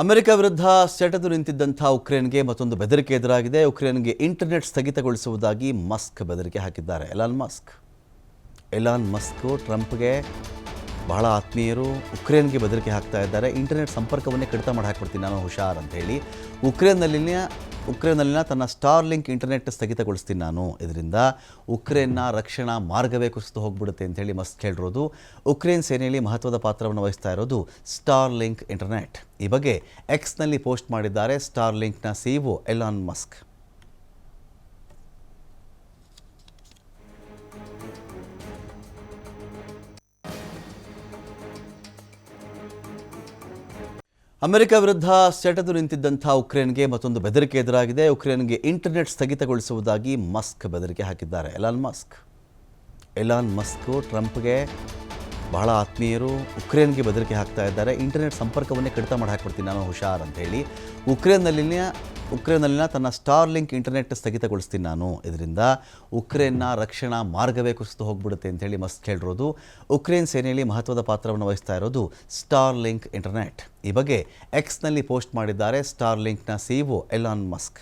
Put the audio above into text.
America ವಿರುದ್ಧ ಸೆಟೆದು ನಿಂತಿದ್ದಂಥ ಉಕ್ರೇನ್ಗೆ ಮತ್ತೊಂದು ಬೆದರಿಕೆ ಎದುರಾಗಿದೆ. ಉಕ್ರೇನ್ಗೆ ಇಂಟರ್ನೆಟ್ ಸ್ಥಗಿತಗೊಳಿಸುವುದಾಗಿ ಮಸ್ಕ್ ಬೆದರಿಕೆ ಹಾಕಿದ್ದಾರೆ. ಎಲಾನ್ ಮಸ್ಕ್ ಟ್ರಂಪ್ಗೆ ಬಹಳ ಆತ್ಮೀಯರು. ಉಕ್ರೇನ್ಗೆ ಬೆದರಿಕೆ ಹಾಕ್ತಾ ಇದ್ದಾರೆ. ಇಂಟರ್ನೆಟ್ ಸಂಪರ್ಕವನ್ನೇ ಕಡಿತ ಮಾಡಿ ಹಾಕ್ಬಿಡ್ತೀನಿ ನಾನು, ಹುಷಾರ್ ಅಂತ ಹೇಳಿ. ಉಕ್ರೇನ್ನಲ್ಲಿನ ತನ್ನ ಸ್ಟಾರ್ ಲಿಂಕ್ ಇಂಟರ್ನೆಟ್ ಸ್ಥಗಿತಗೊಳಿಸ್ತೀನಿ ನಾನು. ಇದರಿಂದ ಉಕ್ರೇನ್ನ ರಕ್ಷಣಾ ಮಾರ್ಗವೇ ಕುಸಿದು ಹೋಗ್ಬಿಡುತ್ತೆ ಅಂತ ಹೇಳಿ ಮಸ್ಕ್ ಹೇಳಿರೋದು. ಉಕ್ರೇನ್ ಸೇನೆಯಲ್ಲಿ ಮಹತ್ವದ ಪಾತ್ರವನ್ನು ವಹಿಸ್ತಾ ಇರೋದು ಸ್ಟಾರ್ ಲಿಂಕ್ ಇಂಟರ್ನೆಟ್. ಈ ಬಗ್ಗೆ ಎಕ್ಸ್ನಲ್ಲಿ ಪೋಸ್ಟ್ ಮಾಡಿದ್ದಾರೆ ಸ್ಟಾರ್ ಲಿಂಕ್ನ ಸಿಇಒ ಎಲಾನ್ ಮಸ್ಕ್. ಅಮೆರಿಕ ವಿರುದ್ಧ ಸೆಟೆದು ನಿಂತಿದ್ದಂಥ ಉಕ್ರೇನ್ಗೆ ಮತ್ತೊಂದು ಬೆದರಿಕೆ ಎದುರಾಗಿದೆ. ಉಕ್ರೇನ್ಗೆ ಇಂಟರ್ನೆಟ್ ಸ್ಥಗಿತಗೊಳಿಸುವುದಾಗಿ ಮಸ್ಕ್ ಬೆದರಿಕೆ ಹಾಕಿದ್ದಾರೆ. ಎಲಾನ್ ಮಸ್ಕ್ ಟ್ರಂಪ್ಗೆ ಬಹಳ ಆತ್ಮೀಯರು. ಉಕ್ರೇನ್ಗೆ ಬೆದರಿಕೆ ಹಾಕ್ತಾ ಇದ್ದಾರೆ. ಇಂಟರ್ನೆಟ್ ಸಂಪರ್ಕವನ್ನೇ ಕಡಿತ ಮಾಡಿ ಹಾಕ್ಬಿಡ್ತೀನಿ ನಾನು, ಹುಷಾರ್ ಅಂತ ಹೇಳಿ. ಉಕ್ರೇನ್ನಲ್ಲಿನ ತನ್ನ ಸ್ಟಾರ್ ಲಿಂಕ್ ಇಂಟರ್ನೆಟ್ ಸ್ಥಗಿತಗೊಳಿಸ್ತೀನಿ ನಾನು. ಇದರಿಂದ ಉಕ್ರೇನ್ನ ರಕ್ಷಣಾ ಮಾರ್ಗವೇ ಕುಸಿದು ಹೋಗ್ಬಿಡುತ್ತೆ ಅಂತ ಹೇಳಿ ಮಸ್ಕ್ ಹೇಳಿರೋದು. ಉಕ್ರೇನ್ ಸೇನೆಯಲ್ಲಿ ಮಹತ್ವದ ಪಾತ್ರವನ್ನು ವಹಿಸ್ತಾ ಇರೋದು ಸ್ಟಾರ್ ಲಿಂಕ್ ಇಂಟರ್ನೆಟ್. ಈ ಬಗ್ಗೆ ಎಕ್ಸ್ನಲ್ಲಿ ಪೋಸ್ಟ್ ಮಾಡಿದ್ದಾರೆ ಸ್ಟಾರ್ ಲಿಂಕ್ನ ಸಿಇಒ ಎಲಾನ್ ಮಸ್ಕ್.